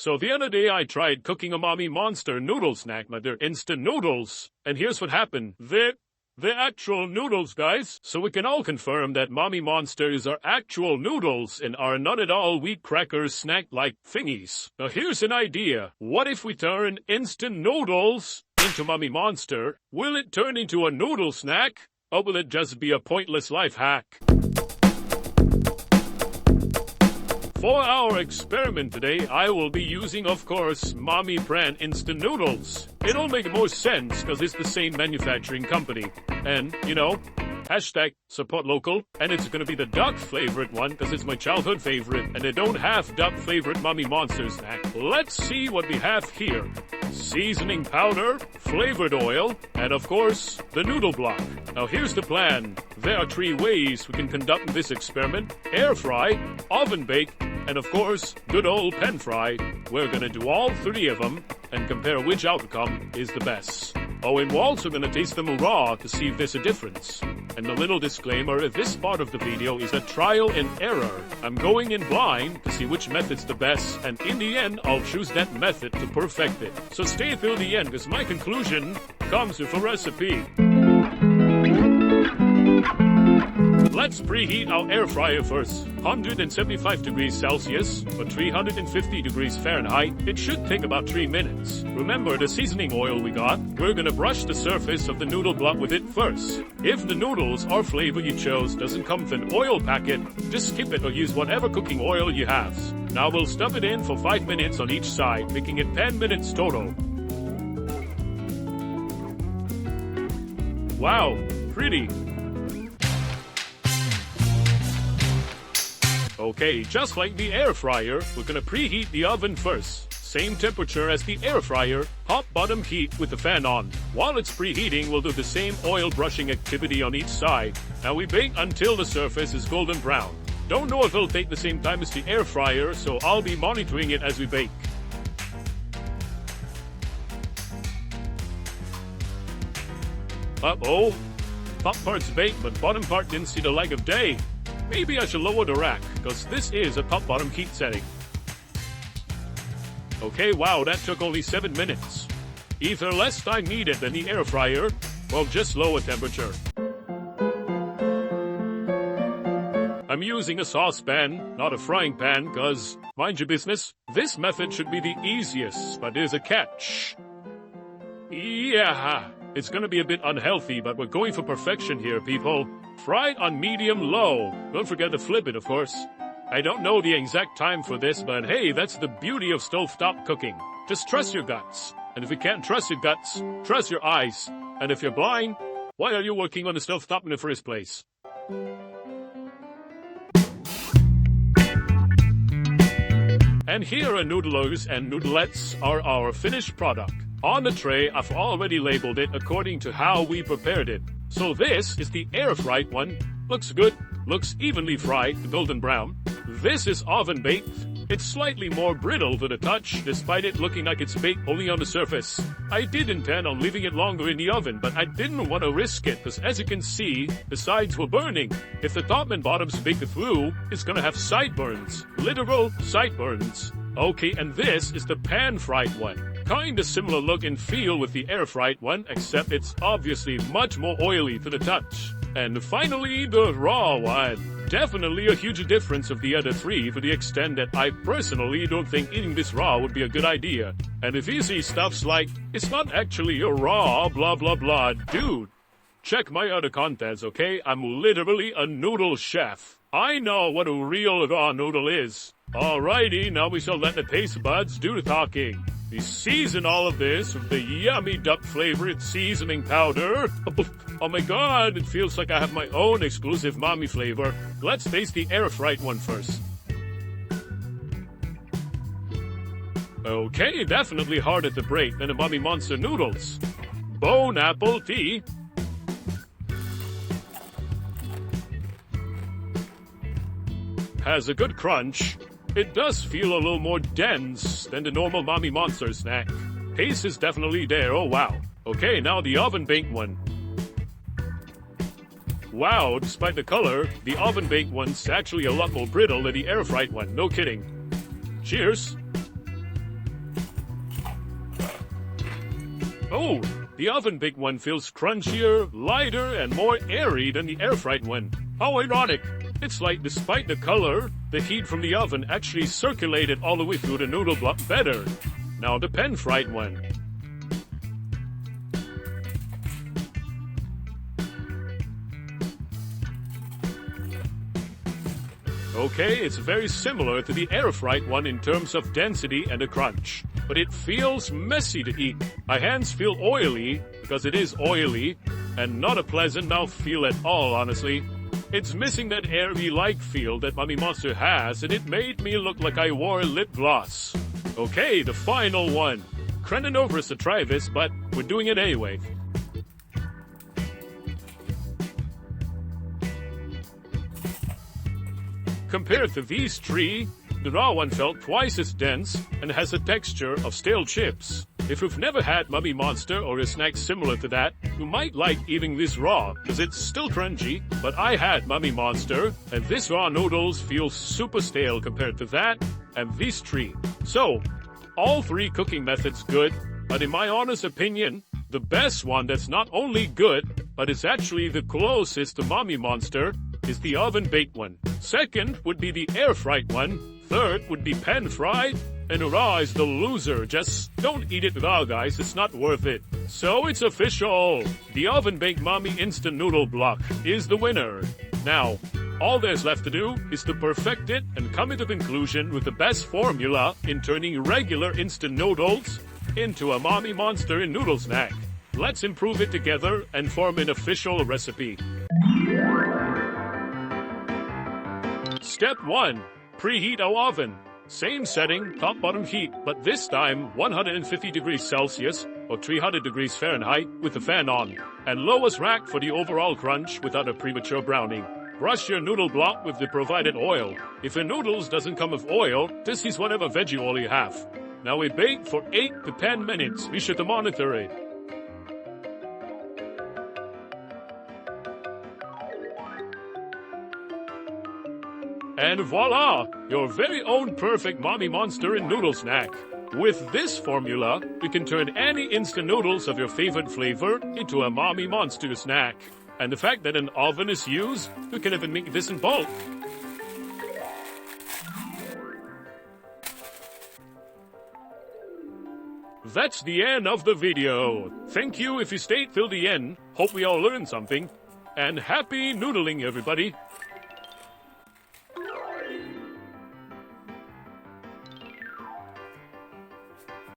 So the other day I tried cooking a Mamee Monster noodle snack, like they're instant noodles. And here's what happened. They're actual noodles, guys. So we can all confirm that Mamee Monsters are actual noodles and are not at all wheat crackers snack-like thingies. Now here's an idea. What if we turn instant noodles into Mamee Monster? Will it turn into a noodle snack? Or will it just be a pointless life hack? For our experiment today, I will be using, of course, Mamee brand instant noodles. It'll make more sense because it's the same manufacturing company. And, you know, hashtag support local. And it's gonna be the duck favorite one because it's my childhood favorite. And they don't have duck favorite Mamee Monster Snack. Let's see what we have here. Seasoning powder, flavored oil, and of course, the noodle block. Now here's the plan. There are 3 ways we can conduct this experiment. Air fry, oven bake, and of course, good old pan fry. We're gonna do all 3 of them and compare which outcome is the best. Oh, and we're also gonna taste them raw to see if there's a difference. And a little disclaimer, this part of the video is a trial and error. I'm going in blind to see which method's the best, and in the end, I'll choose that method to perfect it. So stay till the end, because my conclusion comes with a recipe. Let's preheat our air fryer first. 175 degrees Celsius or 350 degrees Fahrenheit. It should take about 3 minutes. Remember the seasoning oil we got? We're gonna brush the surface of the noodle block with it first. If the noodles or flavor you chose doesn't come with an oil packet, just skip it or use whatever cooking oil you have. Now we'll stuff it in for 5 minutes on each side, making it 10 minutes total. Wow, pretty. Okay, just like the air fryer, we're gonna preheat the oven first. Same temperature as the air fryer, hot bottom heat with the fan on. While it's preheating, we'll do the same oil brushing activity on each side. Now we bake until the surface is golden brown. Don't know if it'll take the same time as the air fryer, so I'll be monitoring it as we bake. Uh-oh. Top part's baked, but bottom part didn't see the light of day. Maybe I should lower the rack, because this is a top-bottom heat setting. Okay, wow, that took only 7 minutes. Either less time needed than the air fryer, or just lower temperature. I'm using a saucepan, not a frying pan, because, mind your business, this method should be the easiest, but there's a catch. Yeah, it's gonna be a bit unhealthy, but we're going for perfection here, people. Fried on medium-low. Don't forget to flip it, of course. I don't know the exact time for this, but hey, that's the beauty of stovetop cooking. Just trust your guts. And if you can't trust your guts, trust your eyes. And if you're blind, why are you working on the stovetop in the first place? And here are noodlers and noodlettes are our finished product. On the tray, I've already labeled it according to how we prepared it. So this is the air-fried one. Looks good, looks evenly fried to golden brown. This is oven-baked. It's slightly more brittle to the touch, despite it looking like it's baked only on the surface. I did intend on leaving it longer in the oven, but I didn't want to risk it, because as you can see, the sides were burning. If the top and bottom's baked through, it's gonna have sideburns. Literal sideburns. Okay, and this is the pan-fried one. Kinda similar look and feel with the air-fried one, except it's obviously much more oily to the touch. And finally, the raw one. Definitely a huge difference of the other 3 to the extent that I personally don't think eating this raw would be a good idea. And if you see stuffs like, it's not actually a raw blah blah blah, dude. Check my other contents, okay? I'm literally a noodle chef. I know what a real raw noodle is. Alrighty, now we shall let the taste buds do the talking. We season all of this with the yummy duck flavored seasoning powder. Oh my god, it feels like I have my own exclusive Mamee flavor. Let's taste the air-fried one first. Okay, definitely harder to break than the Mamee Monster noodles. Bone apple tea. Has a good crunch. It does feel a little more dense than the normal Mamee Monster Snack. Taste is definitely there, oh wow. Okay, now the oven-baked one. Wow, despite the color, the oven-baked one's actually a lot more brittle than the air-fried one, no kidding. Cheers! Oh, the oven-baked one feels crunchier, lighter, and more airy than the air-fried one. How ironic. It's like despite the color, the heat from the oven actually circulated all the way through the noodle block better. Now the pan-fried one. Okay, it's very similar to the air-fried one in terms of density and the crunch, but it feels messy to eat. My hands feel oily because it is oily, and not a pleasant mouthfeel at all, honestly. It's missing that airy-like feel that Mamee Monster has, and it made me look like I wore lip gloss. Okay, the final one. Kinda nervous to try this, but we're doing it anyway. Compared to these three, the raw one felt twice as dense and has a texture of stale chips. If you've never had Mamee Monster or a snack similar to that, you might like eating this raw, because it's still crunchy, but I had Mamee Monster, and this raw noodles feel super stale compared to that, and these three. So, all three cooking methods good, but in my honest opinion, the best one that's not only good, but is actually the closest to Mamee Monster, is the oven-baked one. Second would be the air-fried one. Third would be pan-fried. And raw is the loser. Just don't eat it raw, guys. It's not worth it. So it's official. The oven-baked Mamee Instant Noodle Block is the winner. Now, all there's left to do is to perfect it and come to conclusion with the best formula in turning regular instant noodles into a Mamee Monster noodle snack. Let's improve it together and form an official recipe. Step 1. Preheat our oven. Same setting, top-bottom heat, but this time 150 degrees Celsius or 300 degrees Fahrenheit with the fan on. And lowest rack for the overall crunch without a premature browning. Brush your noodle block with the provided oil. If your noodles doesn't come with oil, just use whatever veggie oil you have. Now we bake for 8 to 10 minutes. Be sure to monitor it. And voila! Your very own perfect Mamee Monster noodle snack. With this formula, you can turn any instant noodles of your favorite flavor into a Mamee Monster snack. And the fact that an oven is used, you can even make this in bulk. That's the end of the video. Thank you if you stayed till the end. Hope we all learned something. And happy noodling, everybody.